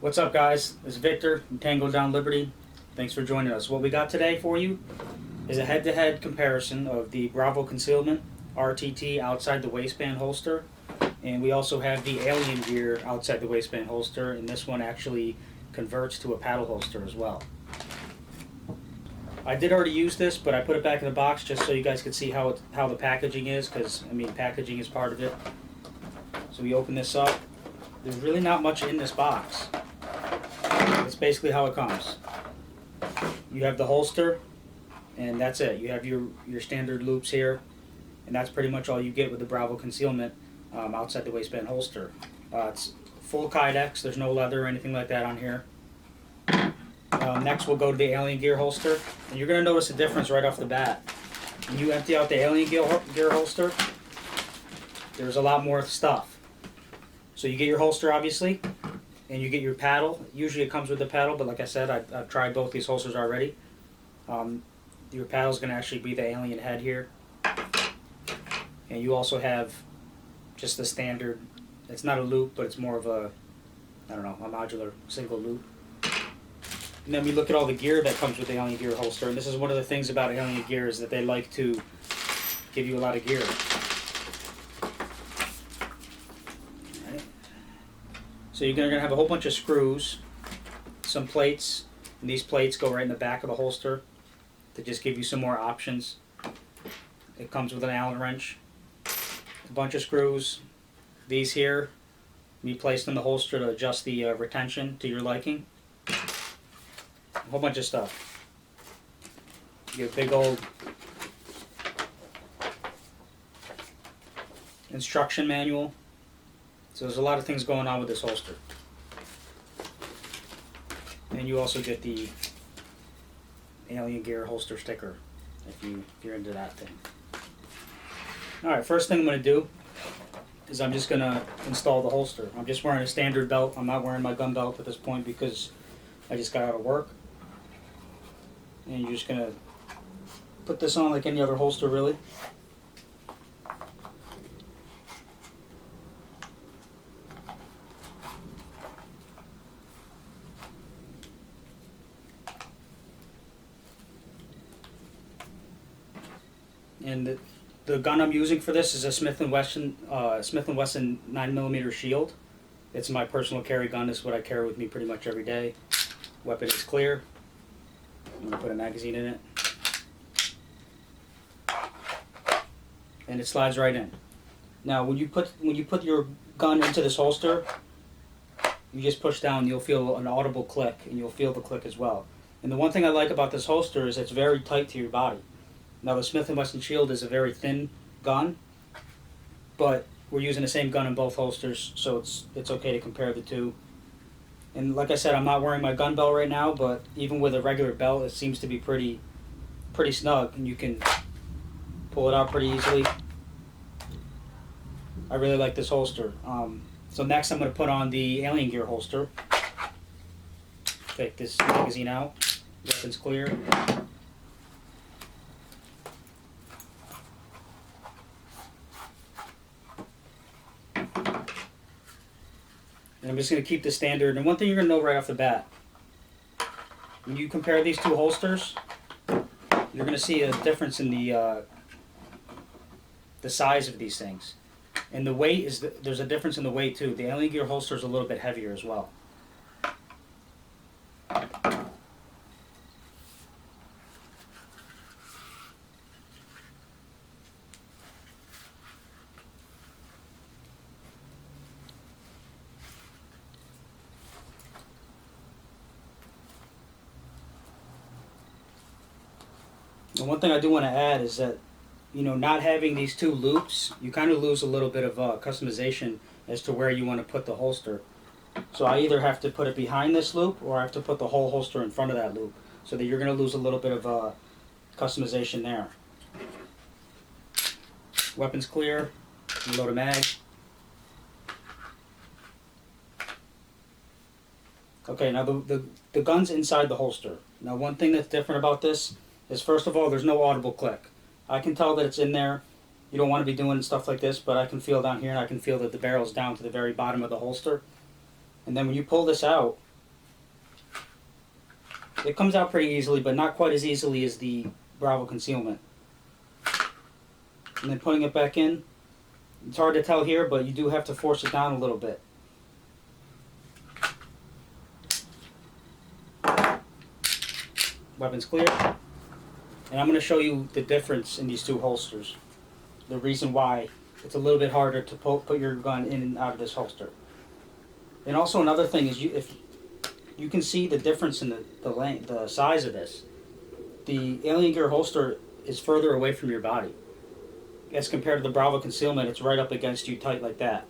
What's up, guys? This is Victor from Tango Down Liberty. Thanks for joining us. What we got today for you is a head-to-head comparison of the Bravo Concealment RTT outside the waistband holster, and we also have the Alien Gear outside the waistband holster, and this one actually converts to a paddle holster as well. I did already use this, but I put it back in the box just so you guys could see how the packaging is, because packaging is part of it. So we open this up. There's really not much in this box. That's basically how it comes. You have the holster, and that's it. You have your standard loops here, and that's pretty much all you get with the Bravo Concealment outside the waistband holster. It's full Kydex. There's no leather or anything like that on here. Next we'll go to the Alien Gear holster, and you're going to notice a difference right off the bat. When you empty out the Alien Gear holster, there's a lot more stuff. So you get your holster, obviously, and you get your paddle. Usually it comes with the paddle, but like I said, I've tried both these holsters already. Your paddle is going to actually be the Alien head here. And you also have just the standard, it's not a loop, but it's more of a, a modular single loop. And then we look at all the gear that comes with the Alien Gear holster, and this is one of the things about Alien Gear is that they like to give you a lot of gear. So you're going to have a whole bunch of screws, some plates, and these plates go right in the back of the holster to just give you some more options. It comes with an Allen wrench, a bunch of screws. These here can be placed in the holster to adjust the retention to your liking. A whole bunch of stuff. You get a big old instruction manual. So there's a lot of things going on with this holster. And you also get the Alien Gear holster sticker if you're into that thing. Alright, first thing I'm going to do is I'm just going to install the holster. I'm just wearing a standard belt. I'm not wearing my gun belt at this point because I just got out of work. And you're just going to put this on like any other holster, really. And the gun I'm using for this is a Smith & Wesson 9mm Shield. It's my personal carry gun. This is what I carry with me pretty much every day. Weapon is clear. I'm going to put a magazine in it. And it slides right in. Now when you put your gun into this holster, you just push down, you'll feel an audible click, and you'll feel the click as well. And the one thing I like about this holster is it's very tight to your body. Now the Smith & Wesson Shield is a very thin gun, but we're using the same gun in both holsters, so it's okay to compare the two. And like I said, I'm not wearing my gun belt right now, but even with a regular belt, it seems to be pretty snug, and you can pull it out pretty easily. I really like this holster. So next I'm going to put on the Alien Gear holster. Take this magazine out. Weapon's clear. And I'm just going to keep the standard. And one thing you're going to know right off the bat, when you compare these two holsters, you're going to see a difference in the size of these things. And the weight there's a difference in the weight too. The Alien Gear holster is a little bit heavier as well. And one thing I do want to add is that, not having these two loops, you kind of lose a little bit of customization as to where you want to put the holster. So I either have to put it behind this loop, or I have to put the whole holster in front of that loop, so that you're going to lose a little bit of customization there. Weapon's clear. Load a mag. Okay, now the gun's inside the holster. Now one thing that's different about this is, first of all, there's no audible click. I can tell that it's in there. You don't want to be doing stuff like this, but I can feel down here, and I can feel that the barrel's down to the very bottom of the holster. And then when you pull this out, It comes out pretty easily, but not quite as easily as the Bravo Concealment. And then putting it back in, it's hard to tell here, but you do have to force it down a little bit. Weapon's clear. And I'm going to show you the difference in these two holsters. The reason why it's a little bit harder to put your gun in and out of this holster. And also another thing is, if you can see the difference in the size of this. The Alien Gear holster is further away from your body. As compared to the Bravo Concealment, it's right up against you tight like that.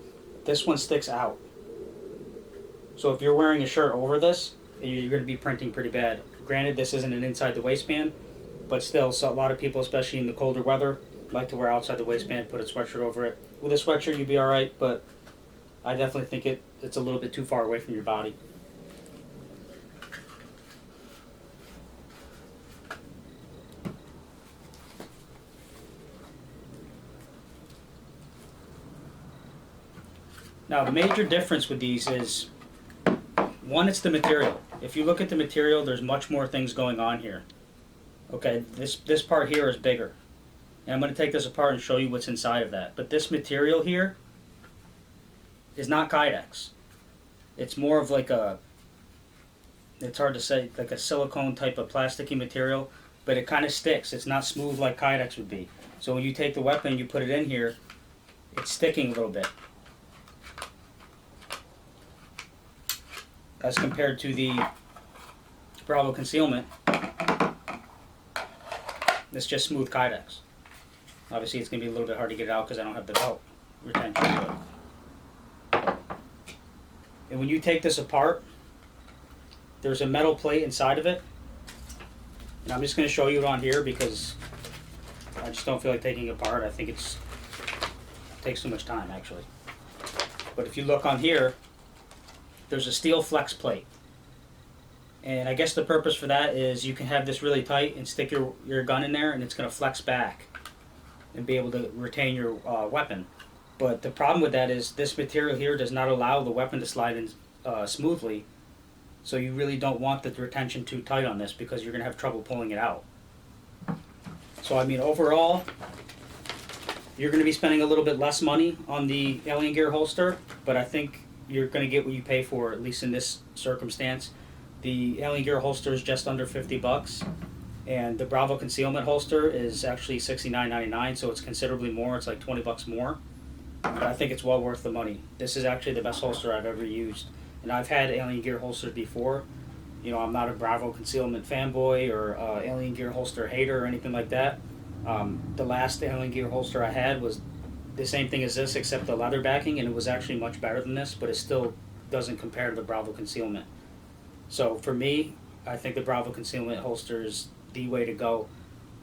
This one sticks out. So if you're wearing a shirt over this, you're going to be printing pretty bad. Granted, this isn't an inside the waistband, but still, so a lot of people, especially in the colder weather, like to wear outside the waistband, put a sweatshirt over it. With a sweatshirt, you'd be alright, but I definitely think it's a little bit too far away from your body. Now, the major difference with these is, one, it's the material. If you look at the material, there's much more things going on here. Okay, this part here is bigger. And I'm going to take this apart and show you what's inside of that. But this material here is not Kydex. It's more of like it's hard to say, like a silicone type of plasticky material, but it kind of sticks. It's not smooth like Kydex would be. So when you take the weapon and you put it in here, it's sticking a little bit. As compared to the Bravo Concealment, it's just smooth Kydex. Obviously it's going to be a little bit hard to get it out because I don't have the belt retention. And when you take this apart, there's a metal plate inside of it. And I'm just going to show you it on here because I just don't feel like taking it apart. I think it takes too much time actually. But if you look on here, there's a steel flex plate. And I guess the purpose for that is you can have this really tight and stick your gun in there and it's going to flex back and be able to retain your weapon. But the problem with that is this material here does not allow the weapon to slide in smoothly. So you really don't want the retention too tight on this because you're going to have trouble pulling it out. So I mean, overall, you're going to be spending a little bit less money on the Alien Gear holster, but I think you're going to get what you pay for, at least in this circumstance. The Alien Gear holster is just under $50, and the Bravo Concealment holster is actually $69.99, so it's considerably more. It's like $20 more, but I think it's well worth the money. This is actually the best holster I've ever used, and I've had Alien Gear holsters before. You know, I'm not a Bravo Concealment fanboy or Alien Gear holster hater or anything like that. The last Alien Gear holster I had was the same thing as this, except the leather backing, and it was actually much better than this, but it still doesn't compare to the Bravo Concealment. So for me, I think the Bravo Concealment holster is the way to go.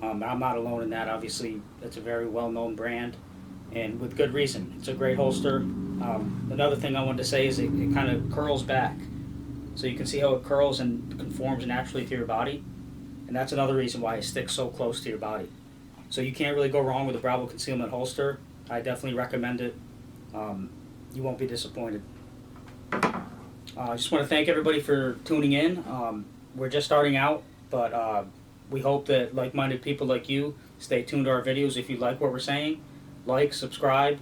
I'm not alone in that. Obviously, it's a very well-known brand, and with good reason. It's a great holster. Another thing I wanted to say is it kind of curls back. So you can see how it curls and conforms naturally to your body, and that's another reason why it sticks so close to your body. So you can't really go wrong with the Bravo Concealment holster. I definitely recommend it. You won't be disappointed. I just want to thank everybody for tuning in. We're just starting out, but we hope that like-minded people like you stay tuned to our videos. If you like what we're saying, like, subscribe,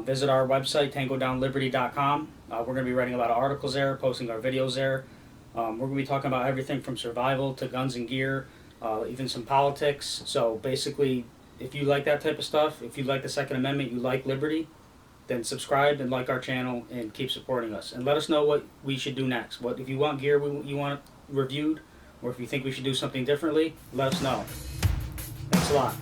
visit our website, tangodownliberty.com. We're going to be writing a lot of articles there, posting our videos there. We're going to be talking about everything from survival to guns and gear, even some politics. So basically, if you like that type of stuff, if you like the Second Amendment, you like liberty, then subscribe and like our channel and keep supporting us. And let us know what we should do next. If you want gear you want reviewed, or if you think we should do something differently, let us know. Thanks a lot.